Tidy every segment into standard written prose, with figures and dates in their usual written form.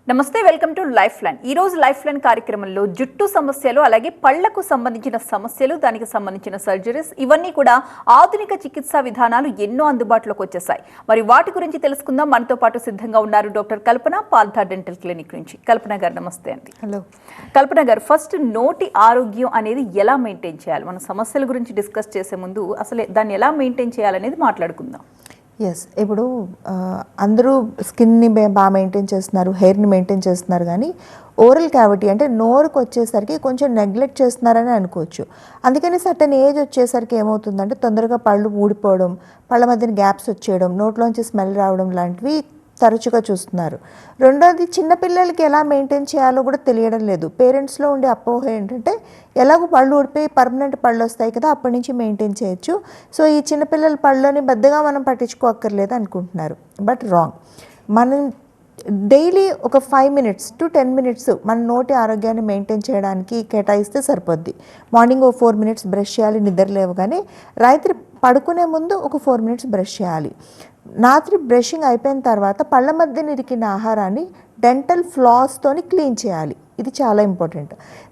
నమస్తే, welcome to life line. ఈ రోజు లైఫ్ లైన్ కార్యక్రమంలో జుట్టు సమస్యలు, అలాగే పళ్లకు సంబంధించిన సమస్యలు, దానికి సంబంధించిన సర్జరీస్, ఇవన్నీ కూడా ఆధునిక చికిత్సా విధానాలు ఎన్నో అందుబాటులోకి వచ్చేసాయి. మరి వాటి గురించి తెలుసుకుందాం. మనతో పాటు సిద్ధంగా ఉన్నారు డాక్టర్ కల్పన, పాల్థా డెంటల్ క్లినిక్ నుంచి. కల్పన గారు నమస్తే అండి. హలో కల్పన గారు, ఫస్ట్ నోటి ఆరోగ్యం అనేది ఎలా మెయింటైన్ చేయాలి? మన సమస్యల గురించి డిస్కస్ చేసే ముందు అసలు దాన్ని ఎలా మెయింటైన్ చేయాలనేది మాట్లాడుకుందాం. ఎస్, ఇప్పుడు అందరూ స్కిన్ని బాగా మెయింటైన్ చేస్తున్నారు, హెయిర్ని మెయింటైన్ చేస్తున్నారు, కానీ ఓరల్ క్యావిటీ అంటే నోరుకు వచ్చేసరికి కొంచెం నెగ్లెక్ట్ చేస్తున్నారని అనుకోవచ్చు. అందుకని సర్టన్ ఏజ్ వచ్చేసరికి ఏమవుతుందంటే తొందరగా పళ్ళు ఊడిపోవడం, పళ్ళ మధ్యన గ్యాప్స్ వచ్చేయడం, నోట్లోంచి స్మెల్ రావడం లాంటివి తరచుగా చూస్తున్నారు. రెండోది, చిన్నపిల్లలకి ఎలా మెయింటైన్ చేయాలో కూడా తెలియడం లేదు. పేరెంట్స్లో ఉండే అపోహ ఏంటంటే ఎలాగో పళ్ళు ఊడిపోయి పర్మనెంట్ పళ్ళు వస్తాయి కదా, అప్పటి నుంచి మెయింటైన్ చేయొచ్చు, సో ఈ చిన్నపిల్లల పళ్ళని పెద్దగా మనం పట్టించుకోక్కర్లేదు అనుకుంటున్నారు. But wrong. మనం డైలీ ఒక 5 minutes to 10 minutes మన నోటి ఆరోగ్యాన్ని మెయింటైన్ చేయడానికి కేటాయిస్తే సరిపోద్ది. మార్నింగ్ 4 minutes బ్రష్ చేయాలి, నిద్ర లేవగానే. రాత్రి పడుకునే ముందు ఒక 4 minutes బ్రష్ చేయాలి. రాత్రి బ్రషింగ్ అయిపోయిన తర్వాత పళ్ళ మధ్య ఇరికిన ఆహారాన్ని డెంటల్ ఫ్లాస్తోని క్లీన్ చేయాలి. ఇది చాలా ఇంపార్టెంట్.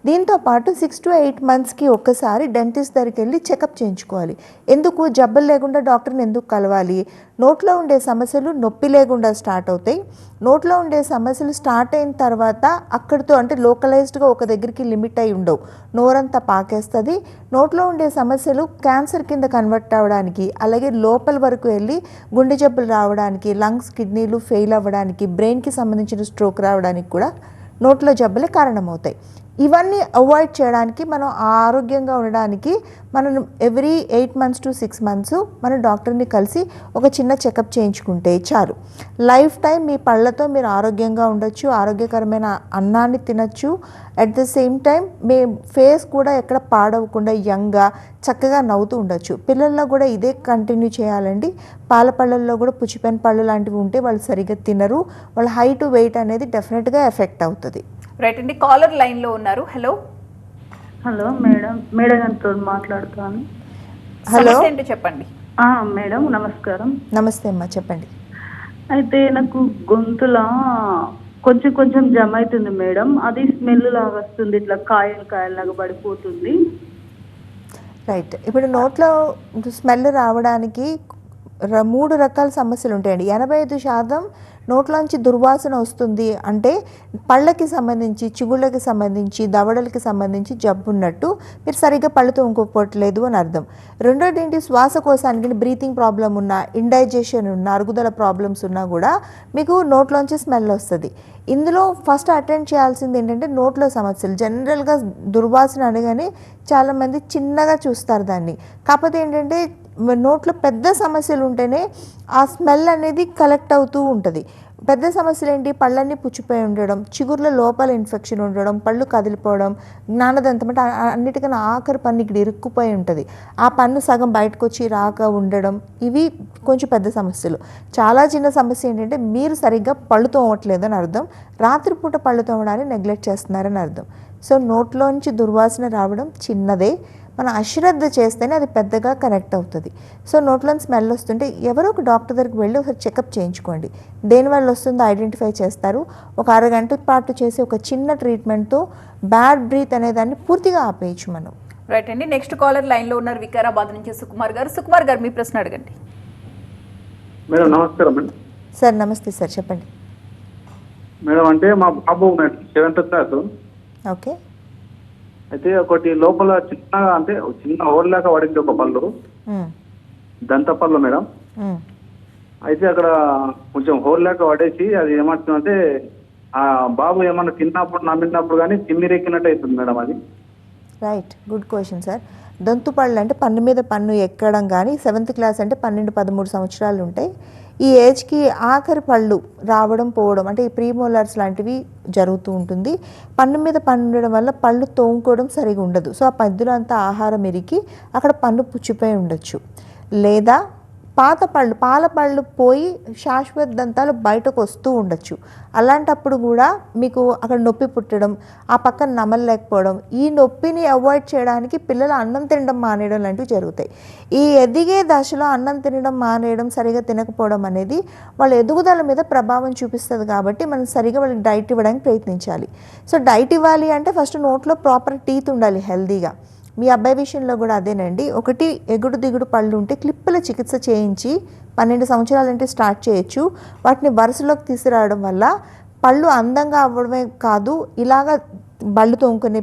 దీంతోపాటు 6 to 8 monthsకి ఒక్కసారి డెంటిస్ట్ దగ్గరికి వెళ్ళి చెకప్ చేయించుకోవాలి. ఎందుకు? జబ్బులు లేకుండా డాక్టర్ని ఎందుకు కలవాలి? నోట్లో ఉండే సమస్యలు నొప్పి లేకుండా స్టార్ట్ అవుతాయి. నోట్లో ఉండే సమస్యలు స్టార్ట్ అయిన తర్వాత అక్కడితో అంటే లోకలైజ్డ్గా ఒక దగ్గరికి లిమిట్ అయి ఉండవు, నోరంతా పాకేస్తుంది. నోట్లో ఉండే సమస్యలు క్యాన్సర్ కింద కన్వర్ట్ అవ్వడానికి, అలాగే లోపల వరకు వెళ్ళి గుండె జబ్బులు రావడానికి, లంగ్స్ కిడ్నీలు ఫెయిల్ అవ్వడానికి, బ్రెయిన్కి సంబంధించిన స్ట్రోక్ రావడానికి కూడా నోట్లో జబ్బులే కారణమవుతాయి. ఇవన్నీ అవాయిడ్ చేయడానికి, మనం ఆరోగ్యంగా ఉండడానికి మనం ఎవ్రీ 8 months to 6 months మనం డాక్టర్ని కలిసి ఒక చిన్న చెకప్ చేయించుకుంటే చాలు. లైఫ్ టైం మీ పళ్ళతో మీరు ఆరోగ్యంగా ఉండొచ్చు, ఆరోగ్యకరమైన అన్నాన్ని తినచ్చు. At the same time me face కూడా ఎక్కడ పాడవకుండా యంగ్గా చక్కగా నవ్వుతూ ఉండొచ్చు. పిల్లల్లో కూడా ఇదే కంటిన్యూ చేయాలండి. పాల పళ్ళల్లో కూడా పుచ్చిపోయిన పళ్ళు లాంటివి ఉంటే వాళ్ళు సరిగ్గా తినరు, వాళ్ళ హైట్ వెయిట్ అనేది డెఫినెట్గా ఎఫెక్ట్ అవుతుంది. రైట్ అండి, కాలర్ లైన్లో ఉన్నారు. హలో హలో మేడం, మేడం గారితో మాట్లాడుతాను. హలో ఏంటో చెప్పండి. మేడం నమస్కారం. నమస్తే అమ్మా, చెప్పండి. అయితే నాకు గొంతులా కొంచెం కొంచెం జమ అవుతుంది మేడం, అది స్మెల్ లాగా వస్తుంది, ఇట్లా కాయలు కాయలాగా పడిపోతుంది. రైట్, ఇప్పుడు నోట్లో స్మెల్ రావడానికి 3 రకాల సమస్యలు ఉంటాయండి. 85% నోట్లోంచి దుర్వాసన వస్తుంది అంటే పళ్ళకి సంబంధించి, చిగుళ్ళకి సంబంధించి, దవడలకి సంబంధించి జబ్బు ఉన్నట్టు, మీరు సరిగ్గా పళ్ళు తోముకోవట్లేదు అని అర్థం. రెండోది ఏంటి, శ్వాసకోశానికి బ్రీతింగ్ ప్రాబ్లం ఉన్నా, ఇండైజెషన్ ఉన్నా, అరుగుదల ప్రాబ్లమ్స్ ఉన్నా కూడా మీకు నోట్లోంచి స్మెల్ వస్తుంది. ఇందులో ఫస్ట్ అటెండ్ చేయాల్సింది ఏంటంటే నోట్లో సమస్యలు. జనరల్గా దుర్వాసన అనగానే చాలామంది చిన్నగా చూస్తారు దాన్ని. కాకపోతే ఏంటంటే నోట్లో పెద్ద సమస్యలు ఉంటేనే ఆ స్మెల్ అనేది కలెక్ట్ అవుతూ ఉంటుంది. పెద్ద సమస్యలు ఏంటి, పళ్ళన్నీ పుచ్చిపోయి ఉండడం, చిగుర్ల లోపల ఇన్ఫెక్షన్ ఉండడం, పళ్ళు కదిలిపోవడం, జ్ఞానదంతం అంటే అన్నిటికన్నా ఆఖరి పన్ను ఇక్కడ ఇరుక్కుపోయి ఉంటుంది, ఆ పన్ను సగం బయటకు వచ్చి రాక ఉండడం, ఇవి కొంచెం పెద్ద సమస్యలు. చాలా చిన్న సమస్య ఏంటంటే మీరు సరిగ్గా పళ్ళు తోమట్లేదు అని అర్థం, రాత్రిపూట పళ్ళు తోమడాన్ని నెగ్లెక్ట్ చేస్తున్నారని అర్థం. సో నోట్లోంచి దుర్వాసన రావడం చిన్నదే, మనం అశ్రద్ధ చేస్తేనే అది పెద్దగా కనెక్ట్ అవుతుంది. సో నోట్లో స్మెల్ వస్తుంటే ఎవరో ఒక డాక్టర్ దగ్గరికి వెళ్ళి ఒకసారి చెకప్ చేయించుకోండి. దేనివల్ల వస్తుందో ఐడెంటిఫై చేస్తారు. ఒక 1/2 గంట పాటు చేసి ఒక చిన్న ట్రీట్మెంట్తో బ్యాడ్ బ్రీత్ అనేదాన్ని పూర్తిగా ఆపేయచ్చు మనం. రైట్ అండి, నెక్స్ట్ కాలర్ లైన్లో ఉన్నారు వికారాబాద్ నుంచి సుకుమార్ గారు. సుకుమార్ గారు, మీ ప్రశ్న అడగండి. మేడం నమస్కారం అండి. సార్ నమస్తే సార్, చెప్పండి. మేడం అంటే మా బాబు 7th class. ఓకే. అయితే ఒకటి లోపల చిన్నగా అంటే చిన్న ఓవర్లాగా పడింది ఒక పళ్ళు, దంత పళ్ళు మేడం. అయితే అక్కడ కొంచెం హోల్ లాగా పడేసి అది ఏమంటుందంటే ఆ బాబు ఏమన్నా తిన్నప్పుడు నమ్మినప్పుడు కానీ తిమ్మిరెక్కినట్టు అవుతుంది మేడం అది. Right, good question sir. Donthu పళ్ళు అంటే పన్ను మీద పన్ను ఎక్కడం, కానీ 7th class అంటే 12-13 సంవత్సరాలు ఉంటాయి. ఈ ఏజ్కి ఆఖరి పళ్ళు రావడం పోవడం అంటే ఈ ప్రీమోలార్స్ లాంటివి జరుగుతూ ఉంటుంది. పన్ను మీద పన్ను ఉండడం వల్ల పళ్ళు తోముకోవడం సరిగా ఉండదు. సో ఆ పద్దులో అంతా ఆహారం ఇరికి అక్కడ పన్ను పుచ్చిపోయి ఉండొచ్చు. లేదా పాత పళ్ళు పాల పళ్ళు పోయి శాశ్వత దంతాలు బయటకు వస్తూ ఉండొచ్చు. అలాంటప్పుడు కూడా మీకు అక్కడ నొప్పి పుట్టడం, ఆ పక్కన నమలలేకపోవడం, ఈ నొప్పిని అవాయిడ్ చేయడానికి పిల్లలు అన్నం తినడం మానేయడం లాంటివి జరుగుతాయి. ఈ ఎదిగే దశలో అన్నం తినడం మానేయడం, సరిగా తినకపోవడం అనేది వాళ్ళ ఎదుగుదల మీద ప్రభావం చూపిస్తుంది. కాబట్టి మనం సరిగా వాళ్ళకి డైట్ ఇవ్వడానికి ప్రయత్నించాలి. సో డైట్ ఇవ్వాలి అంటే ఫస్ట్ నోట్లో ప్రాపర్ టీత్ ఉండాలి హెల్దీగా. మీ అబ్బాయి విషయంలో కూడా అదేనండి. ఒకటి ఎగుడు దిగుడు పళ్ళు ఉంటే క్లిప్పుల చికిత్స చేయించి 12 సంవత్సరాలంటే స్టార్ట్ చేయొచ్చు. వాటిని వరుసలోకి తీసుకురావడం వల్ల పళ్ళు అందంగా అవ్వడమే కాదు, ఇలాగ బళ్ళు తోముకునే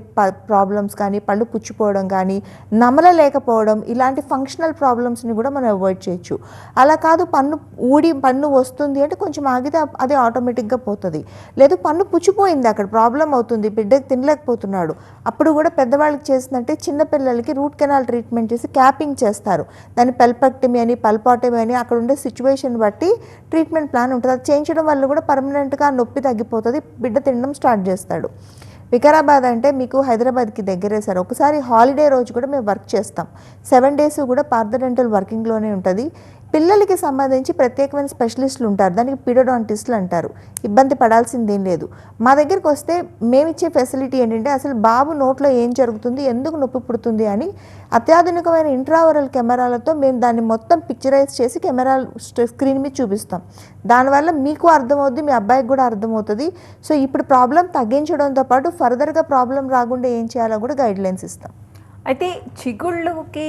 ప్రాబ్లమ్స్ కానీ, పళ్ళు పుచ్చిపోవడం కానీ, నమలలేకపోవడం, ఇలాంటి ఫంక్షనల్ ప్రాబ్లమ్స్ని కూడా మనం అవాయిడ్ చేయొచ్చు. అలా కాదు పన్ను వస్తుంది అంటే కొంచెం ఆగితే అది ఆటోమేటిక్గా పోతుంది. లేదు పన్ను పుచ్చిపోయింది, అక్కడ ప్రాబ్లం అవుతుంది, బిడ్డకి తినలేకపోతున్నాడు, అప్పుడు కూడా పెద్దవాళ్ళకి చేసిందంటే చిన్నపిల్లలకి రూట్ కెనాల్ ట్రీట్మెంట్ చేసి క్యాపింగ్ చేస్తారు. దాన్ని పెల్పెక్టమీ అని, పల్పాటమీ అని, అక్కడ ఉండే సిచ్యువేషన్ బట్టి ట్రీట్మెంట్ ప్లాన్ ఉంటుంది. అది చేయించడం వల్ల కూడా పర్మనెంట్గా నొప్పి తగ్గిపోతుంది, బిడ్డ తినడం స్టార్ట్ చేస్తాడు. వికారాబాద్ అంటే మీకు హైదరాబాద్కి దగ్గరే సార్. ఒకసారి హాలిడే రోజు కూడా మేము వర్క్ చేస్తాం. 7 days కూడా పార్థ డెంటల్ వర్కింగ్లోనే ఉంటుంది. పిల్లలకి సంబంధించి ప్రత్యేకమైన స్పెషలిస్టులు ఉంటారు, దానికి పీడోడాంటిస్టులు అంటారు. ఇబ్బంది పడాల్సిందేం లేదు. మా దగ్గరికి వస్తే మేమిచ్చే ఫెసిలిటీ ఏంటంటే అసలు బాబు నోట్లో ఏం జరుగుతుంది, ఎందుకు నొప్పి పుడుతుంది అని అత్యాధునికమైన ఇంట్రావరల్ కెమెరాలతో మేము దాన్ని మొత్తం పిక్చరైజ్ చేసి కెమెరా స్క్రీన్ మీద చూపిస్తాం. దానివల్ల మీకు అర్థమవుద్ది, మీ అబ్బాయికి కూడా అర్థమవుతుంది. సో ఇప్పుడు ప్రాబ్లం తగ్గించడంతో పాటు ఫర్దర్గా ప్రాబ్లం రాకుండా ఏం చేయాలో కూడా గైడ్లైన్స్ ఇస్తాం. అయితే చిగుళ్ళకి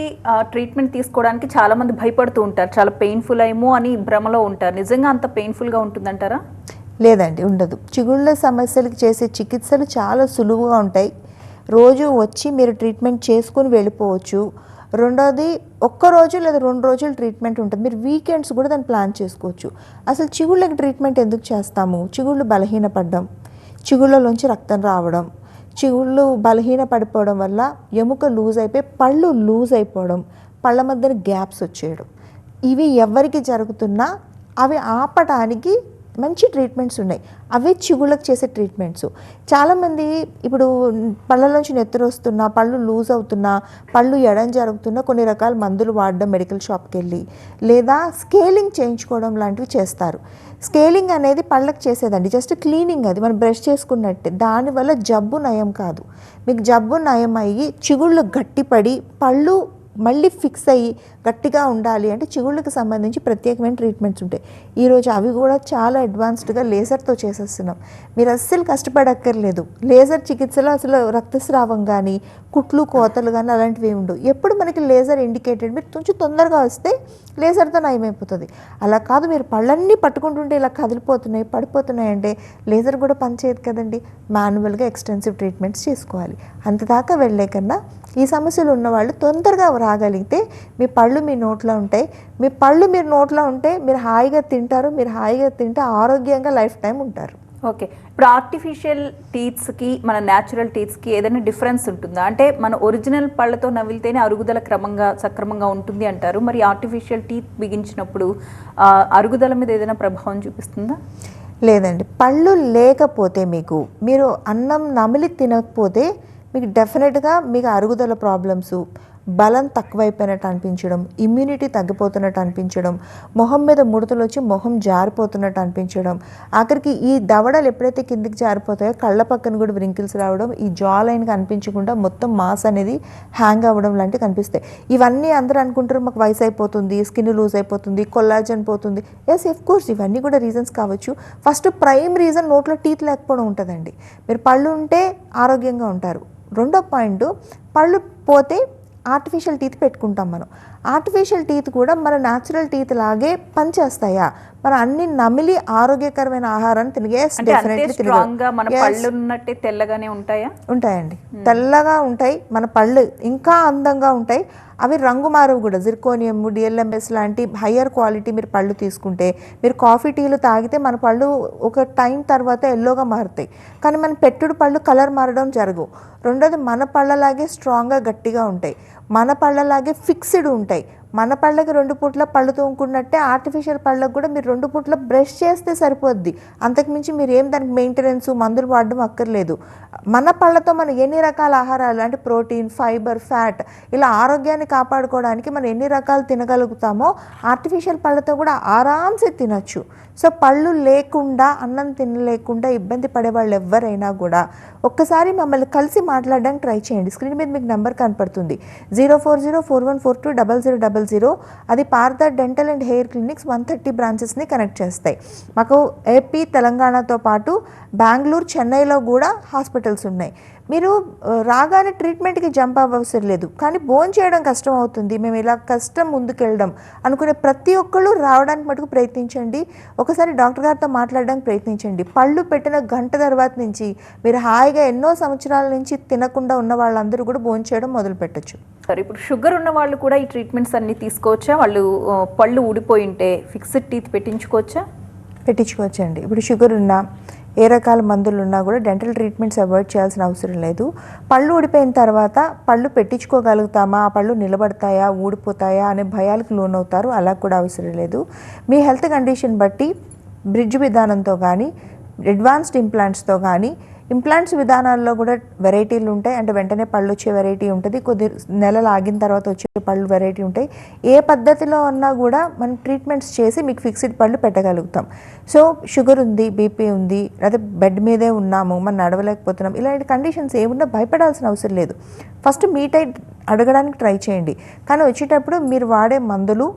ట్రీట్మెంట్ తీసుకోవడానికి చాలామంది భయపడుతూ ఉంటారు, చాలా పెయిన్ఫుల్ ఏమో అని భ్రమలో ఉంటారు. నిజంగా అంత పెయిన్ఫుల్గా ఉంటుందంటారా? లేదండి, ఉండదు. చిగుళ్ళ సమస్యలకు చేసే చికిత్సలు చాలా సులువుగా ఉంటాయి. రోజు వచ్చి మీరు ట్రీట్మెంట్ చేసుకుని వెళ్ళిపోవచ్చు. రెండోది ఒక్కరోజు లేదా 2 రోజులు ట్రీట్మెంట్ ఉంటుంది. మీరు వీకెండ్స్ కూడా దాన్ని ప్లాన్ చేసుకోవచ్చు. అసలు చిగుళ్ళకి ట్రీట్మెంట్ ఎందుకు చేస్తాము? చిగుళ్ళు బలహీనపడడం, చిగుళ్ళలోంచి రక్తం రావడం, చిగుళ్ళు బలహీన పడిపోవడం వల్ల ఎముక లూజ్ అయిపోయి పళ్ళు లూజ్ అయిపోవడం, పళ్ళ మధ్యన గ్యాప్స్ వచ్చేయడం, ఇవి ఎవరికి జరుగుతున్నా అవి ఆపటానికి మంచి ట్రీట్మెంట్స్ ఉన్నాయి. అవే చిగుళ్ళకి చేసే ట్రీట్మెంట్స్. చాలామంది ఇప్పుడు పళ్ళలోంచి నెత్తరు వస్తున్నా, పళ్ళు లూజ్ అవుతున్నా, పళ్ళు ఎడం జరుగుతున్నా కొన్ని రకాల మందులు వాడడం మెడికల్ షాప్కి వెళ్ళి, లేదా స్కేలింగ్ చేయించుకోవడం లాంటివి చేస్తారు. స్కేలింగ్ అనేది పళ్ళకి చేసేదండి, జస్ట్ క్లీనింగ్, అది మనం బ్రష్ చేసుకున్నట్టే. దానివల్ల జబ్బు నయం కాదు. మీకు జబ్బు నయం అయ్యి చిగుళ్ళు గట్టిపడి పళ్ళు మళ్ళీ ఫిక్స్ అయ్యి గట్టిగా ఉండాలి అంటే చిగుళ్ళకి సంబంధించి ప్రత్యేకమైన ట్రీట్మెంట్స్ ఉంటాయి. ఈరోజు అవి కూడా చాలా అడ్వాన్స్డ్గా లేజర్తో చేసేస్తున్నాం. మీరు అస్సలు కష్టపడక్కర్లేదు. లేజర్ చికిత్సలో అసలు రక్తస్రావం కానీ, కుట్లు కోతలు కానీ అలాంటివి ఏమి ఉండవు. ఎప్పుడు మనకి లేజర్ ఇండికేటెడ్, మీరు కొంచెం తొందరగా వస్తే లేజర్తో నయమైపోతుంది. అలా కాదు, మీరు పళ్ళన్నీ పట్టుకుంటుంటే ఇలా కదిలిపోతున్నాయి, పడిపోతున్నాయి అంటే లేజర్ కూడా పనిచేయదు కదండి. మాన్యువల్గా ఎక్స్టెన్సివ్ ట్రీట్మెంట్స్ చేసుకోవాలి. అంతదాకా వెళ్ళే కన్నా ఈ సమస్యలు ఉన్నవాళ్ళు తొందరగా రాగలిగితే మీ పళ్ళు మీ నోట్లో ఉంటాయి. మీ పళ్ళు మీరు నోట్లో ఉంటే మీరు హాయిగా తింటారు. మీరు హాయిగా తింటే ఆరోగ్యంగా లైఫ్ టైం ఉంటారు. ఓకే, ఇప్పుడు ఆర్టిఫిషియల్ టీత్స్కి మన న్యాచురల్ టీత్స్కి ఏదైనా డిఫరెన్స్ ఉంటుందా? అంటే మన ఒరిజినల్ పళ్ళతో నవ్వితేనే అరుగుదల సక్రమంగా ఉంటుంది అంటారు. మరి ఆర్టిఫిషియల్ టీత్ బిగించినప్పుడు అరుగుదల మీద ఏదైనా ప్రభావం చూపిస్తుందా? లేదండి. పళ్ళు లేకపోతే మీరు అన్నం నమిలి తినకపోతే మీకు డెఫినెట్గా మీకు అరుగుదల ప్రాబ్లమ్స్, బలం తక్కువైపోయినట్టు అనిపించడం, ఇమ్యూనిటీ తగ్గిపోతున్నట్టు అనిపించడం, మొహం మీద ముడతలు వచ్చి మొహం జారిపోతున్నట్టు అనిపించడం, ఆఖరికి ఈ దవడలు ఎప్పుడైతే కిందికి జారిపోతాయో కళ్ళ పక్కన కూడా వ్రింకిల్స్ రావడం, ఈ జా లైన్ కనిపించకుండా మొత్తం మాస్ అనేది హ్యాంగ్ అవ్వడం లాంటివి కనిపిస్తాయి. ఇవన్నీ అందరూ అనుకుంటారు మాకు వయసు అయిపోతుంది, స్కిన్ లూజ్ అయిపోతుంది, కొల్లాజన్ పోతుంది. ఎస్, ఆఫ్ కోర్స్ ఇవన్నీ కూడా రీజన్స్ కావచ్చు. ఫస్ట్ ప్రైమ్ రీజన్ నోట్లో టీత్ లేకపోవడం ఉంటుందండి. మీరు పళ్ళు ఉంటే ఆరోగ్యంగా ఉంటారు. రెండో పాయింట్, పళ్ళు పోతే ఆర్టిఫిషియల్ టీత్ పెట్టుకుంటాం మనం. ఆర్టిఫిషియల్ టీత్ కూడా మన న్యాచురల్ టీత్ లాగే పనిచేస్తాయా? మనం అన్ని నమిలి ఆరోగ్యకరమైన ఆహారాన్ని తెల్లగానే ఉంటాయా? ఉంటాయండి, తెల్లగా ఉంటాయి. మన పళ్ళు ఇంకా అందంగా ఉంటాయి. అవి రంగు మారవు కూడా. జిర్కోనియం, డిఎల్ఎంఎస్ లాంటి హయ్యర్ క్వాలిటీ మీరు పళ్ళు తీసుకుంటే, మీరు కాఫీ టీలు తాగితే మన పళ్ళు ఒక టైం తర్వాత ఎల్లోగా మారుతాయి. కానీ మన పెట్టుడు పళ్ళు కలర్ మారడం జరగవు. రెండోది మన పళ్ళలాగే స్ట్రాంగ్గా గట్టిగా ఉంటాయి. మన పళ్ళలాగే ఫిక్స్డ్ ఉంటాయి. మన పళ్ళకి 2 పూట్ల పళ్ళు తోముకున్నట్టే ఆర్టిఫిషియల్ పళ్ళకు కూడా మీరు 2 పూట్ల బ్రష్ చేస్తే సరిపోద్ది. అంతకుమించి మీరు ఏం దానికి మెయింటెనెన్స్ మందులు వాడడం అక్కర్లేదు. మన పళ్ళతో మనం ఎన్ని రకాల ఆహారాలు అంటే ప్రోటీన్, ఫైబర్, ఫ్యాట్ ఇలా ఆరోగ్యాన్ని కాపాడుకోవడానికి మనం ఎన్ని రకాలు తినగలుగుతామో ఆర్టిఫిషియల్ పళ్ళతో కూడా ఆరామ్సే తినచ్చు. సో పళ్ళు లేకుండా అన్నం తినలేకుండా ఇబ్బంది పడే వాళ్ళు ఎవరైనా కూడా ఒక్కసారి మమ్మల్ని కలిసి మాట్లాడడానికి ట్రై చేయండి. స్క్రీన్ మీద మీకు నెంబర్ కనపడుతుంది 040414200000. అది Partha dental and hair clinics 130 బ్రాంచెస్ని కనెక్ట్ చేస్తాయి. మాకు ఏపీ, తెలంగాణతో పాటు బెంగళూరు, చెన్నైలో కూడా హాస్పిటల్స్ ఉన్నాయి. మీరు రాగానే ట్రీట్మెంట్కి జంప్ అవ్వవసరం లేదు. కానీ భోజనం చేయడం కష్టం అవుతుంది, మేము ఇలా కష్టం ముందుకెళ్ళడం అనుకునే ప్రతి ఒక్కళ్ళు రావడానికి మటుకు ప్రయత్నించండి. ఒకసారి డాక్టర్ గారితో మాట్లాడడానికి ప్రయత్నించండి. పళ్ళు పెట్టిన గంట తర్వాత నుంచి మీరు హాయిగా ఎన్నో సంవత్సరాల నుంచి తినకుండా ఉన్న వాళ్ళందరూ కూడా భోజనం చేయడం మొదలు పెట్టచ్చు. సరే, ఇప్పుడు షుగర్ ఉన్న వాళ్ళు కూడా ఈ ట్రీట్మెంట్స్ అన్ని తీసుకోవచ్చా? వాళ్ళు పళ్ళు ఊడిపోయి ఉంటే ఫిక్స్డ్ టీత్ పెట్టించుకోవచ్చా? పెట్టించుకోవచ్చండి. ఇప్పుడు షుగర్ ఉన్నా ఏ రకాల మందులు ఉన్నా కూడా డెంటల్ ట్రీట్మెంట్స్ అవాయిడ్ చేయాల్సిన అవసరం లేదు. పళ్ళు ఊడిపోయిన తర్వాత పళ్ళు పెట్టించుకోగలుగుతామా, ఆ పళ్ళు నిలబడతాయా, ఊడిపోతాయా అనే భయాలకు లోనవుతారు. అలా కూడా అవసరం లేదు. మీ హెల్త్ కండిషన్ బట్టి బ్రిడ్జ్ విధానంతో కానీ, అడ్వాన్స్డ్ ఇంప్లాంట్స్తో కానీ, ఇంప్లాంట్స్ విధానాల్లో కూడా వెరైటీలు ఉంటాయి. అంటే వెంటనే పళ్ళు వచ్చే వెరైటీ ఉంటుంది, కొద్ది నెలలు ఆగిన తర్వాత వచ్చే పళ్ళు వెరైటీ ఉంటాయి. ఏ పద్ధతిలో ఉన్నా కూడా మనం ట్రీట్మెంట్స్ చేసి మీకు ఫిక్స్డ్ పళ్ళు పెట్టగలుగుతాం. సో షుగర్ ఉంది, బీపీ ఉంది, లేదా బెడ్ మీదే ఉన్నాము, మనం నడవలేకపోతున్నాం, ఇలాంటి కండిషన్స్ ఏమున్నా భయపడాల్సిన అవసరం లేదు. ఫస్ట్ మీట్ అయి అడగడానికి ట్రై చేయండి. కానీ వచ్చేటప్పుడు మీరు వాడే మందులు,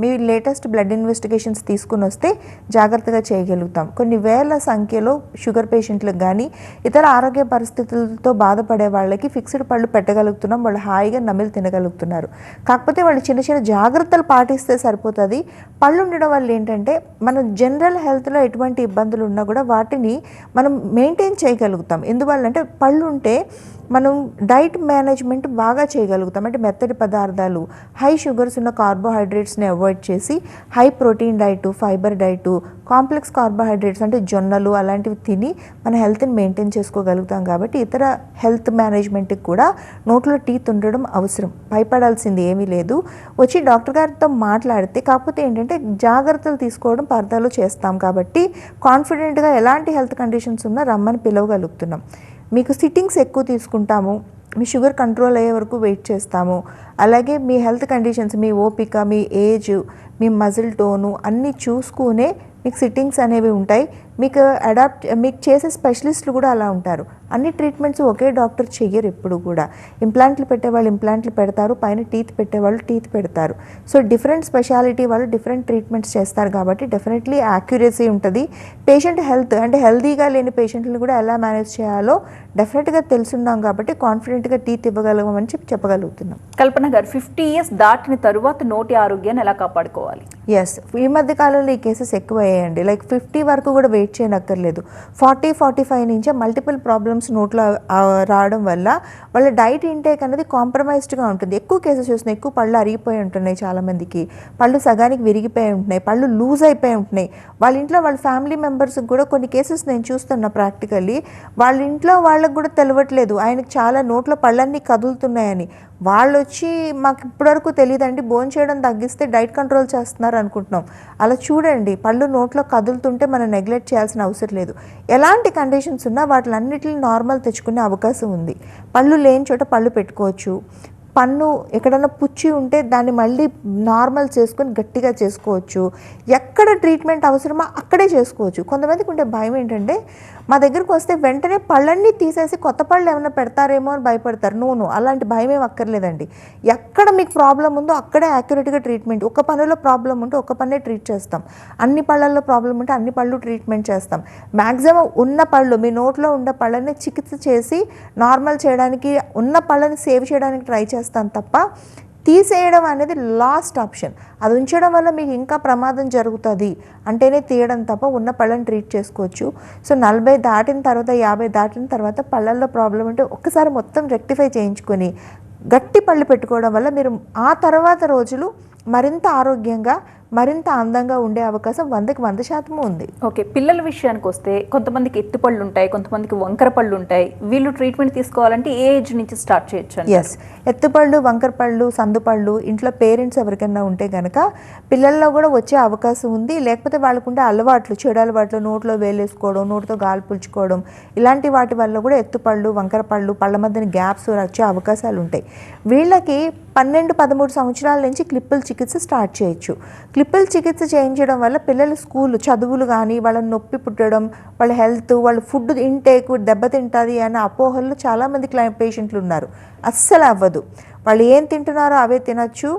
మీ లేటెస్ట్ బ్లడ్ ఇన్వెస్టిగేషన్స్ తీసుకుని వస్తే జాగ్రత్తగా చేయగలుగుతాం. కొన్ని వేల సంఖ్యలో షుగర్ పేషెంట్లకు కానీ ఇతర ఆరోగ్య పరిస్థితులతో బాధపడే వాళ్ళకి ఫిక్స్డ్ పళ్ళు పెట్టగలుగుతున్నాం. వాళ్ళు హాయిగా నమిలి తినగలుగుతున్నారు. కాకపోతే వాళ్ళు చిన్న చిన్న జాగ్రత్తలు పాటిస్తే సరిపోతుంది. పళ్ళు ఉండడం వల్ల ఏంటంటే మన జనరల్ హెల్త్లో ఎటువంటి ఇబ్బందులు ఉన్నా కూడా వాటిని మనం మెయింటైన్ చేయగలుగుతాం. ఎందువల్లంటే పళ్ళు ఉంటే మనం డైట్ మేనేజ్మెంట్ బాగా చేయగలుగుతాం. అంటే మెత్తటి పదార్థాలు, హై షుగర్స్ ఉన్న కార్బోహైడ్రేట్స్ని అవాయిడ్ చేసి high protein diet, fibre diet, complex carbohydrates అంటే జొన్నలు అలాంటివి తిని మన హెల్త్ని మెయింటైన్ చేసుకోగలుగుతాం. కాబట్టి ఇతర హెల్త్ మేనేజ్మెంట్కి కూడా నోట్లో టీత్ ఉండడం అవసరం. భయపడాల్సింది ఏమీ లేదు. వచ్చి డాక్టర్ గారితో మాట్లాడితే, కాకపోతే ఏంటంటే జాగ్రత్తలు తీసుకోవడం పర్దాలో చేస్తాం కాబట్టి కాన్ఫిడెంట్గా ఎలాంటి హెల్త్ కండిషన్స్ ఉన్నా రమ్మని పిలవగలుగుతున్నాం. మీకు సిట్టింగ్స్ ఎక్కువ తీసుకుంటాము, మీ షుగర్ కంట్రోల్ అయ్యే వరకు వెయిట్ చేస్తాము. అలాగే మీ హెల్త్ కండిషన్స్, మీ ఓపిక, మీ ఏజ్, మీ మజిల్ టోను అన్నీ చూసుకునే మీకు సిట్టింగ్స్ అనేవి ఉంటాయి. మీకు చేసే స్పెషలిస్టులు కూడా అలా ఉంటారు. అన్ని ట్రీట్మెంట్స్ ఒకే డాక్టర్ చెయ్యరు ఎప్పుడు కూడా. ఇంప్లాంట్లు పెట్టేవాళ్ళు ఇంప్లాంట్లు పెడతారు, పైన టీత్ పెట్టేవాళ్ళు టీత్ పెడతారు. సో డిఫరెంట్ స్పెషాలిటీ వాళ్ళు డిఫరెంట్ ట్రీట్మెంట్స్ చేస్తారు కాబట్టి డెఫినెట్లీ యాక్యురసీ ఉంటుంది. పేషెంట్ హెల్త్ అంటే హెల్తీగా లేని పేషెంట్లను కూడా ఎలా మేనేజ్ చేయాలో డెఫినెట్గా తెలుసున్నాం కాబట్టి కాన్ఫిడెంట్గా టీత్ ఇవ్వగలమని చెప్పగలుగుతున్నాం. కల్పన గారు, 50 years దాటిన తరువాత నోటి ఆరోగ్యాన్ని ఎలా కాపాడుకోవాలి? ఎస్, ఈ మధ్య కాలంలో ఈ కేసెస్ ఎక్కువ అయ్యాయండి. లైక్ 50 వరకు కూడా వెయిట్ చేయనక్కర్లేదు. 40-45 నుంచే మల్టిపుల్ ప్రాబ్లమ్స్ నోట్లో రావడం వల్ల వాళ్ళ డైట్ ఇంటేక్ అనేది కాంప్రమైజ్డ్గా ఉంటుంది. ఎక్కువ కేసెస్ చూస్తున్నాయి. ఎక్కువ పళ్ళు అరిగిపోయి ఉంటున్నాయి, చాలామందికి పళ్ళు సగానికి విరిగిపోయి ఉంటున్నాయి, పళ్ళు లూజ్ అయిపోయి ఉంటున్నాయి. వాళ్ళ ఇంట్లో వాళ్ళ ఫ్యామిలీ మెంబర్స్కి కూడా కొన్ని కేసెస్ నేను చూస్తున్నా ప్రాక్టికల్లీ. వాళ్ళ ఇంట్లో వాళ్ళకి కూడా తెలియట్లేదు ఆయనకు చాలా నోట్లో పళ్ళన్నీ కదులుతున్నాయని. వాళ్ళు వచ్చి మాకు ఇప్పటివరకు తెలియదండి, భోజనం చేయడం తగ్గిస్తే డైట్ కంట్రోల్ చేస్తున్నారు అనుకుంటున్నాం. అలా చూడండి, పళ్ళు నోట్లో కదులుతుంటే మనం నెగ్లెక్ట్ చేయాల్సిన అవసరం లేదు. ఎలాంటి కండిషన్స్ ఉన్నా వాటిలన్నిటిని నార్మల్ తెచ్చుకునే అవకాశం ఉంది. పళ్ళు లేని చోట పళ్ళు పెట్టుకోవచ్చు. పన్ను ఎక్కడన్నా పుచ్చి ఉంటే దాన్ని మళ్ళీ నార్మల్ చేసుకొని గట్టిగా చేసుకోవచ్చు. ఎక్కడ ట్రీట్మెంట్ అవసరమో అక్కడే చేసుకోవచ్చు. కొంతమందికి ఉండే భయం ఏంటంటే మా దగ్గరకు వస్తే వెంటనే పళ్ళన్నీ తీసేసి కొత్త పళ్ళు ఏమైనా పెడతారేమో అని భయపడతారు. నో, అలాంటి భయం ఏం అక్కర్లేదండి. ఎక్కడ మీకు ప్రాబ్లం ఉందో అక్కడే యాక్యురేట్గా ట్రీట్మెంట్. ఒక పన్నులో ప్రాబ్లం ఉంటే ఒక పన్నే ట్రీట్ చేస్తాం. అన్ని పళ్ళల్లో ప్రాబ్లం ఉంటే అన్ని పళ్ళు ట్రీట్మెంట్ చేస్తాం. మ్యాక్సిమం ఉన్న పళ్ళు, మీ నోట్లో ఉన్న పళ్ళని చికిత్స చేసి నార్మల్ చేయడానికి, ఉన్న పళ్ళని సేవ్ చేయడానికి ట్రై చేస్తాం తప్ప తీసేయడం అనేది లాస్ట్ ఆప్షన్. అది ఉంచడం వల్ల మీకు ఇంకా ప్రమాదం జరుగుతుంది అంటేనే తీయడం తప్ప ఉన్న పళ్ళని ట్రీట్ చేసుకోవచ్చు. సో 40 దాటిన తర్వాత, 50 దాటిన తర్వాత పళ్ళల్లో ప్రాబ్లం ఉంటే ఒక్కసారి మొత్తం రెక్టిఫై చేయించుకొని గట్టి పళ్ళు పెట్టుకోవడం వల్ల మీరు ఆ తర్వాత రోజులు మరింత ఆరోగ్యంగా మరింత అందంగా ఉండే అవకాశం 100% ఉంది. ఓకే, పిల్లల విషయానికి వస్తే కొంతమందికి ఎత్తుపళ్ళు ఉంటాయి, కొంతమందికి వంకర పళ్ళు ఉంటాయి. వీళ్ళు ట్రీట్మెంట్ తీసుకోవాలంటే ఏ ఏజ్ నుంచి స్టార్ట్ చేయొచ్చు? ఎస్, ఎత్తుపళ్ళు, వంకరపళ్ళు, సందుపళ్ళు ఇంట్లో పేరెంట్స్ ఎవరికైనా ఉంటే కనుక పిల్లల్లో కూడా వచ్చే అవకాశం ఉంది. లేకపోతే వాళ్ళకుండే అలవాట్లు, చెడు అలవాట్లు, నోట్లో వేలేసుకోవడం, నోటితో గాలి పులుచుకోవడం, ఇలాంటి వాటి వల్ల కూడా ఎత్తుపళ్ళు, వంకరపళ్ళు, పళ్ళ మధ్యన గ్యాప్స్ వచ్చే అవకాశాలు ఉంటాయి. వీళ్ళకి 12-13 సంవత్సరాల నుంచి క్లిప్పుల చికిత్స స్టార్ట్ చేయొచ్చు. క్లిప్పుల చికిత్స చేయించడం వల్ల పిల్లల స్కూల్ చదువులు కానీ, వాళ్ళ నొప్పి పుట్టడం, వాళ్ళ హెల్త్, వాళ్ళ ఫుడ్ ఇంటేక్ దెబ్బతింటుంది అనే అపోహల్లో చాలామంది పేషెంట్లు ఉన్నారు. అస్సలు అవ్వదు. వాళ్ళు ఏం తింటున్నారో అవే తినచ్చు,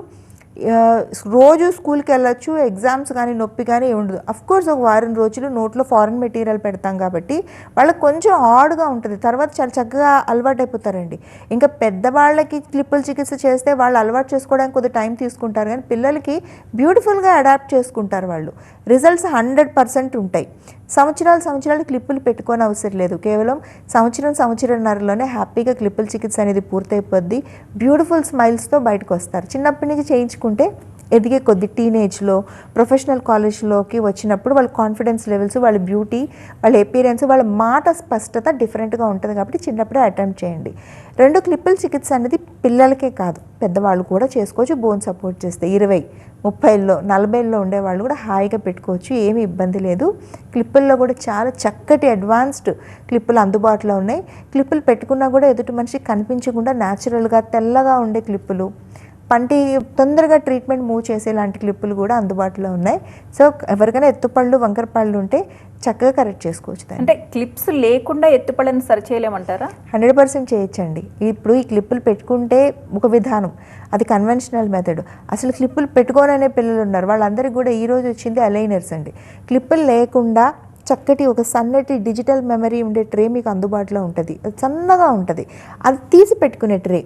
రోజు స్కూల్కి వెళ్ళొచ్చు, ఎగ్జామ్స్ కానీ నొప్పి కానీ ఉండదు. అఫ్కోర్స్ ఒక వారం రోజులు నోట్లో ఫారెన్ మెటీరియల్ పెడతాం కాబట్టి వాళ్ళకి కొంచెం హార్డ్గా ఉంటుంది, తర్వాత చాలా చక్కగా అలవాటు అయిపోతారండి. ఇంకా పెద్దవాళ్ళకి క్లిప్పుల చికిత్స చేస్తే వాళ్ళు అలవాటు చేసుకోవడానికి కొద్దిగా టైం తీసుకుంటారు, కానీ పిల్లలకి బ్యూటిఫుల్గా అడాప్ట్ చేసుకుంటారు వాళ్ళు. రిజల్ట్స్ 100% ఉంటాయి. సంవత్సరాలు క్లిప్పులు పెట్టుకోని అవసరం లేదు. కేవలం సంవత్సరంన్నరలోనే హ్యాపీగా క్లిప్పుల చికిత్స అనేది పూర్తయిపోద్ది. బ్యూటిఫుల్ స్మైల్స్తో బయటకు వస్తారు. చిన్నప్పటి నుంచి చేయించుకుంటే ఎదిగే కొద్ది టీనేజ్లో, ప్రొఫెషనల్ కాలేజ్లోకి వచ్చినప్పుడు వాళ్ళ కాన్ఫిడెన్స్ లెవెల్స్, వాళ్ళ బ్యూటీ, వాళ్ళ అపియరెన్స్, వాళ్ళ మాట స్పష్టత డిఫరెంట్గా ఉంటుంది. కాబట్టి చిన్నప్పుడే అటెంప్ట్ చేయండి. 2 క్లిప్పుల చికిత్స అనేది పిల్లలకే కాదు, పెద్దవాళ్ళు కూడా చేసుకోవచ్చు. బోన్ సపోర్ట్ చేస్తే 20, 30, 40 ఉండేవాళ్ళు కూడా హాయిగా పెట్టుకోవచ్చు, ఏమీ ఇబ్బంది లేదు. క్లిప్పుల్లో కూడా చాలా చక్కటి అడ్వాన్స్డ్ క్లిప్పులు అందుబాటులో ఉన్నాయి. క్లిప్పులు పెట్టుకున్నా కూడా ఎదుటి మనిషికి కనిపించకుండా న్యాచురల్గా తెల్లగా ఉండే క్లిప్పులు, పంటి తొందరగా ట్రీట్మెంట్ మూవ్ చేసేలాంటి క్లిప్పులు కూడా అందుబాటులో ఉన్నాయి. సో ఎవరికైనా ఎత్తుపళ్ళు, వంకరపళ్ళు ఉంటే చక్కగా కరెక్ట్ చేసుకోవచ్చు. అంటే క్లిప్స్ లేకుండా ఎత్తుపళ్ళని సరిచేయలేమంటారా? 100% చేయొచ్చండి. ఇప్పుడు ఈ క్లిప్పులు పెట్టుకుంటే ఒక విధానం, అది కన్వెన్షనల్ మెథడ్. అసలు క్లిప్పులు పెట్టుకోననే పిల్లలు ఉన్నారు, వాళ్ళందరికీ కూడా ఈరోజు వచ్చింది అలైనర్స్ అండి. క్లిప్పులు లేకుండా చక్కటి ఒక సన్నటి డిజిటల్ మెమరీ ఉండే ట్రే మీకు అందుబాటులో ఉంటుంది. అది సన్నగా ఉంటుంది, అది తీసి పెట్టుకునే ట్రే.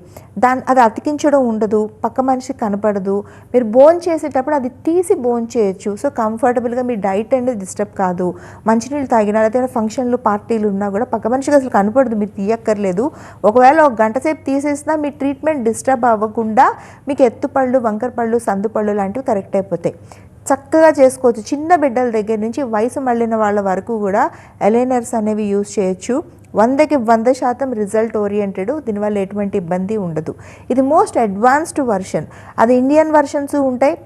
అది అతికించడం ఉండదు, పక్క మనిషికి కనపడదు. మీరు బోన్ చేసేటప్పుడు అది తీసి బోన్ చేయొచ్చు. సో కంఫర్టబుల్గా మీ డైట్ అనేది డిస్టర్బ్ కాదు. మంచినీళ్ళు తాగినా, లేకపోతే ఫంక్షన్లు, పార్టీలు ఉన్నా కూడా పక్క మనిషికి అసలు కనపడదు, మీరు తీయక్కర్లేదు. ఒకవేళ 1 గంట సేపు తీసేసినా మీ ట్రీట్మెంట్ డిస్టర్బ్ అవ్వకుండా మీకు ఎత్తుపళ్ళు, వంకరపళ్ళు, సందుపళ్ళు లాంటివి కరెక్ట్ అయిపోతాయి. చక్కగా చేసుకోవచ్చు. చిన్న బిడ్డల దగ్గర నుంచి వయసు మళ్ళిన వాళ్ళ వరకు కూడా అలైనర్స్ అనేవి యూజ్ చేయొచ్చు. 100% రిజల్ట్ ఓరియంటెడ్. దీనివల్ల ఎటువంటి ఇబ్బంది ఉండదు. ఇది మోస్ట్ అడ్వాన్స్డ్ వర్షన్. అది ఇండియన్ వర్షన్స్ ఉంటాయి,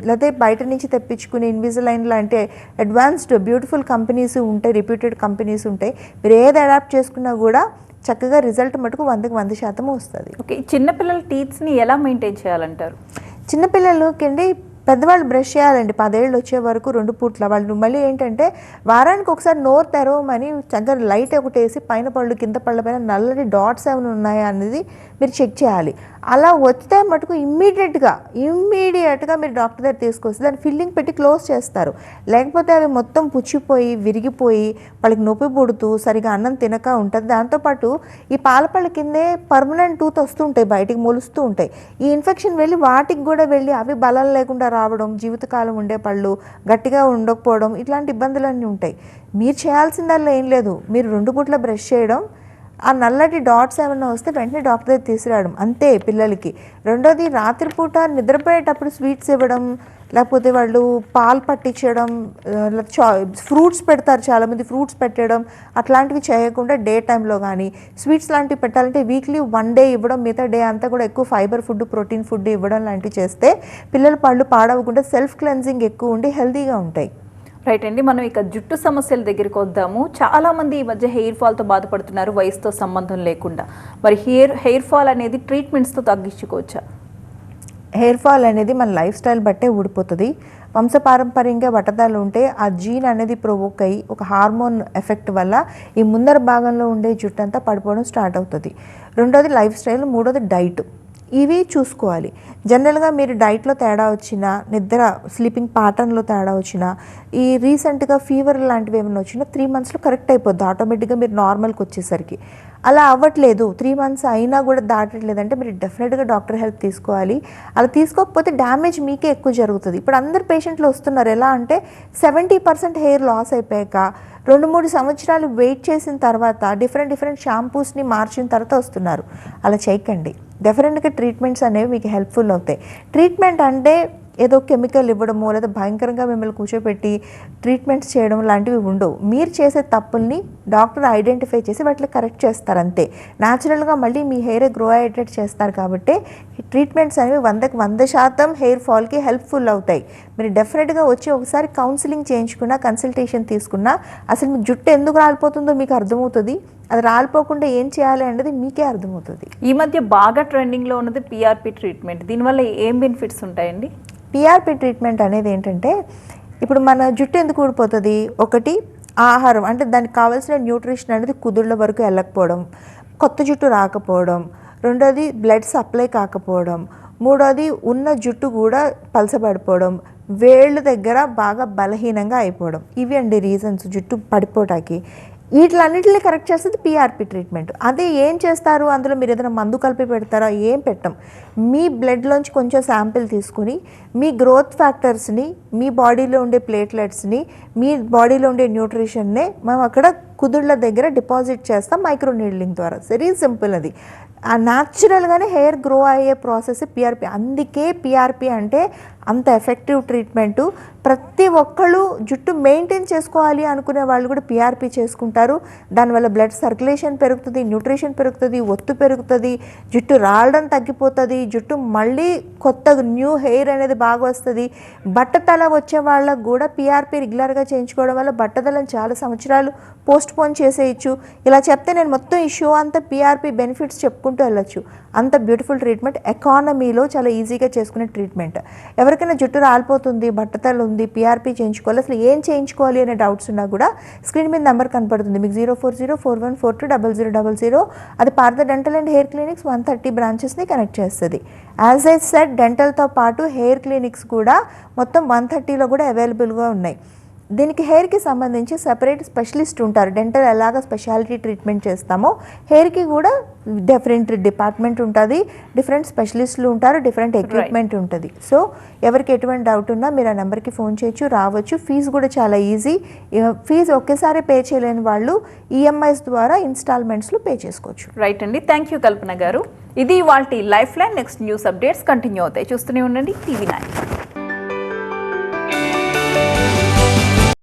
లేకపోతే బయట నుంచి తెప్పించుకుని ఇన్విజిలైన్ లాంటి అడ్వాన్స్డ్ బ్యూటిఫుల్ కంపెనీస్ ఉంటాయి, రిప్యూటెడ్ కంపెనీస్ ఉంటాయి. మీరు ఏది అడాప్ట్ చేసుకున్నా కూడా చక్కగా రిజల్ట్ మటుకు 100% వస్తుంది. ఓకే, చిన్నపిల్లల టీత్స్ని ఎలా మెయింటైన్ చేయాలంటారు? చిన్నపిల్లలకి అండి, పెద్దవాళ్ళు బ్రష్ చేయాలండి 10 ఏళ్ళు వచ్చే వరకు 2 పూట్ల. వాళ్ళు మళ్ళీ ఏంటంటే వారానికి ఒకసారి నోరు తెరవమని చక్కగా లైట్ ఒకటి వేసి పైన పళ్ళు, కింద పళ్ళ పైన నల్లటి డాట్స్ ఏమైనా ఉన్నాయా అనేది మీరు చెక్ చేయాలి. అలా వస్తే మటుకు ఇమ్మీడియట్గా మీరు డాక్టర్ దగ్గర తీసుకొస్తే దాన్ని ఫిల్లింగ్ పెట్టి క్లోజ్ చేస్తారు. లేకపోతే అవి మొత్తం పుచ్చిపోయి, విరిగిపోయి, వాళ్ళకి నొప్పి పుడుతూ సరిగా అన్నం తినక ఉంటుంది. దాంతోపాటు ఈ పాలపళ్ళ కిందే పర్మనెంట్ టూత్ వస్తుంటాయి, బయటికి మొలుస్తూ ఉంటాయి. ఈ ఇన్ఫెక్షన్ వెళ్ళి వాటికి కూడా వెళ్ళి అవి బలం లేకుండా రావడం, జీవితకాలం ఉండే పళ్ళు గట్టిగా ఉండకపోవడం, ఇట్లాంటి ఇబ్బందులన్నీ ఉంటాయి. మీరు చేయాల్సిందల్లా ఏం లేదు, మీరు 2 పూట్ల బ్రష్ చేయడం, ఆ నల్లటి డాట్స్ ఏమైనా వస్తే వెంటనే డాక్టర్ దగ్గర తీసుకురావడం, అంతే పిల్లలకి. రెండోది, రాత్రిపూట నిద్రపోయేటప్పుడు స్వీట్స్ ఇవ్వడం, లేకపోతే వాళ్ళు పాలు పట్టించడం, ఫ్రూట్స్ పెడతారు చాలామంది, ఫ్రూట్స్ పెట్టడం, అట్లాంటివి చేయకుండా డే టైంలో కానీ స్వీట్స్ లాంటివి పెట్టాలంటే వీక్లీ 1 డే ఇవ్వడం, మిగతా డే అంతా కూడా ఎక్కువ ఫైబర్ ఫుడ్, ప్రోటీన్ ఫుడ్ ఇవ్వడం లాంటివి చేస్తే పిల్లల పళ్ళు పాడవకుండా సెల్ఫ్ క్లెన్జింగ్ ఎక్కువ ఉండి హెల్తీగా ఉంటాయి. రైట్ అండి, మనం ఇక జుట్టు సమస్యల దగ్గరికి వద్దాము. చాలామంది ఈ మధ్య హెయిర్ ఫాల్తో బాధపడుతున్నారు, వయసుతో సంబంధం లేకుండా. మరి హెయిర్ ఫాల్ అనేది ట్రీట్మెంట్స్తో తగ్గించుకోవచ్చా? హెయిర్ ఫాల్ అనేది మన లైఫ్ స్టైల్ బట్టే ఊడిపోతుంది. వంశపారంపర్యంగా బట్టదాలు ఉంటే ఆ జీన్ అనేది ప్రొవోక్ అయ్యి ఒక హార్మోన్ ఎఫెక్ట్ వల్ల ఈ ముందర భాగంలో ఉండే జుట్టు అంతా పడిపోవడం స్టార్ట్ అవుతుంది. రెండోది లైఫ్ స్టైల్, మూడోది డైట్. ఇవి చూసుకోవాలి. జనరల్గా మీరు డైట్లో తేడా వచ్చినా, నిద్ర స్లీపింగ్ ప్యాటర్న్లో తేడా వచ్చినా, ఈ రీసెంట్గా ఫీవర్ లాంటివి ఏమైనా వచ్చినా 3 మంత్స్లో కరెక్ట్ అయిపోద్ది ఆటోమేటిక్గా మీరు నార్మల్కి వచ్చేసరికి. అలా అవ్వట్లేదు, 3 మంత్స్ అయినా కూడా దాటట్లేదంటే మీరు డెఫినెట్గా డాక్టర్ హెల్ప్ తీసుకోవాలి. అలా తీసుకోకపోతే డ్యామేజ్ మీకే ఎక్కువ జరుగుతుంది. ఇప్పుడు అందరు పేషెంట్లు వస్తున్నారు ఎలా అంటే 70% హెయిర్ లాస్ అయిపోయాక 2-3 సంవత్సరాలు వెయిట్ చేసిన తర్వాత డిఫరెంట్ షాంపూస్ని మార్చిన తర్వాత వస్తున్నారు. అలా చేయకండి. డెఫినెట్గా ట్రీట్మెంట్స్ అనేవి మీకు హెల్ప్ఫుల్ అవుతాయి. ట్రీట్మెంట్ అంటే ఏదో కెమికల్ ఇవ్వడమో లేదా భయంకరంగా మిమ్మల్ని కూర్చోపెట్టి ట్రీట్మెంట్స్ చేయడం లాంటివి ఉండవు. మీరు చేసే తప్పుల్ని డాక్టర్ ఐడెంటిఫై చేసి వాటిని కరెక్ట్ చేస్తారు అంతే. న్యాచురల్గా మళ్ళీ మీ హెయిర్ గ్రో అయ్యేటట్టు చేస్తారు కాబట్టి ట్రీట్మెంట్స్ అనేవి 100% హెయిర్ ఫాల్కి హెల్ప్ఫుల్ అవుతాయి. మీరు డెఫినెట్గా వచ్చి ఒకసారి కౌన్సిలింగ్ చేయించుకున్నా, కన్సల్టేషన్ తీసుకున్నా అసలు మీ జుట్టు ఎందుకు రాలిపోతుందో మీకు అర్థమవుతుంది. అది రాలిపోకుండా ఏం చేయాలి అనేది మీకే అర్థమవుతుంది. ఈ మధ్య బాగా ట్రెండింగ్లో ఉన్నది పిఆర్పి ట్రీట్మెంట్. దీనివల్ల ఏం బెనిఫిట్స్ ఉంటాయండి? పిఆర్పి ట్రీట్మెంట్ అనేది ఏంటంటే, ఇప్పుడు మన జుట్టు ఎందుకు ఊడిపోతుంది? ఒకటి ఆహారం, అంటే దానికి కావాల్సిన న్యూట్రిషన్ అనేది కుదుళ్ళ వరకు వెళ్ళకపోవడం, కొత్త జుట్టు రాకపోవడం, రెండోది బ్లడ్ సప్లై కాకపోవడం, మూడోది ఉన్న జుట్టు కూడా పలసపడిపోవడం, వేళ్ళు దగ్గర బాగా బలహీనంగా అయిపోవడం. ఇవి అండి రీజన్స్ జుట్టు పడిపోవటానికి. వీటిలన్నిటిని కరెక్ట్ చేస్తుంది పిఆర్పి ట్రీట్మెంట్. అదే ఏం చేస్తారు, అందులో మీరు ఏదైనా మందు కలిపి పెడతారా? ఏం పెట్టం. మీ బ్లడ్లోంచి కొంచెం శాంపిల్ తీసుకుని మీ గ్రోత్ ఫ్యాక్టర్స్ని, మీ బాడీలో ఉండే ప్లేట్లెట్స్ని, మీ బాడీలో ఉండే న్యూట్రిషన్నే మేము అక్కడ కుదుళ్ళ దగ్గర డిపాజిట్ చేస్తాం మైక్రో నీడ్లింగ్ ద్వారా. Very simple. అది న్యాచురల్గానే హెయిర్ గ్రో అయ్యే ప్రాసెస్ పిఆర్పి. అందుకే పిఆర్పి అంటే అంత ఎఫెక్టివ్ ట్రీట్మెంటు. ప్రతి ఒక్కళ్ళు జుట్టు మెయింటైన్ చేసుకోవాలి అనుకునే వాళ్ళు కూడా పిఆర్పి చేసుకుంటారు. దానివల్ల బ్లడ్ సర్క్యులేషన్ పెరుగుతుంది, న్యూట్రిషన్ పెరుగుతుంది, ఒత్తు పెరుగుతుంది, జుట్టు రాలడం తగ్గిపోతుంది, జుట్టు మళ్ళీ కొత్తగా న్యూ హెయిర్ అనేది బాగా వస్తుంది. బట్టతల వచ్చే వాళ్ళకు కూడా పిఆర్పి రెగ్యులర్గా చేయించుకోవడం వల్ల బట్టతలను చాలా సంవత్సరాలు పోస్ట్ పోన్ చేసేయచ్చు. ఇలా చెప్తే నేను మొత్తం ఈ షో అంతా పిఆర్పి బెనిఫిట్స్ చెప్పుకుంటూ వెళ్ళొచ్చు. అంత బ్యూటిఫుల్ ట్రీట్మెంట్, ఎకానమీలో చాలా ఈజీగా చేసుకునే ట్రీట్మెంట్. ఎవరికైనా జుట్టు రాలిపోతుంది, బట్టతలు ఉంది, పిఆర్పి చేయించుకోవాలి, అసలు ఏం చేయించుకోవాలి అనే డౌట్స్ ఉన్నా కూడా స్క్రీన్ మీద నెంబర్ కనపడుతుంది మీకు 040414200000. అది Partha dental and hair clinics 130 బ్రాంచెస్ని కనెక్ట్ చేస్తుంది. యాజ్ ఐ సెడ్, డెంటల్తో పాటు హెయిర్ క్లినిక్స్ కూడా మొత్తం 130లో కూడా అవైలబుల్గా ఉన్నాయి. దీనికి హెయిర్కి సంబంధించి సెపరేట్ స్పెషలిస్ట్ ఉంటారు. డెంటల్ ఎలాగ స్పెషాలిటీ ట్రీట్మెంట్ చేస్తామో హెయిర్కి కూడా డిఫరెంట్ డిపార్ట్మెంట్ ఉంటుంది, డిఫరెంట్ స్పెషలిస్టులు ఉంటారు, డిఫరెంట్ ఎక్విప్మెంట్ ఉంటుంది. సో ఎవరికి ఎటువంటి డౌట్ ఉన్నా మీరు ఆ నెంబర్కి ఫోన్ చేయొచ్చు, రావచ్చు. ఫీజు కూడా చాలా ఈజీ. ఫీజు ఒకేసారి పే చేయలేని వాళ్ళు ఈఎంఐస్ ద్వారా ఇన్స్టాల్మెంట్స్లో పే చేసుకోవచ్చు. రైట్ అండి, థ్యాంక్ యూ కల్పన గారు. ఇది ఇవాల్టి life line. Next news updates continue అవుతాయి. చూస్తూనే ఉండండి TV9.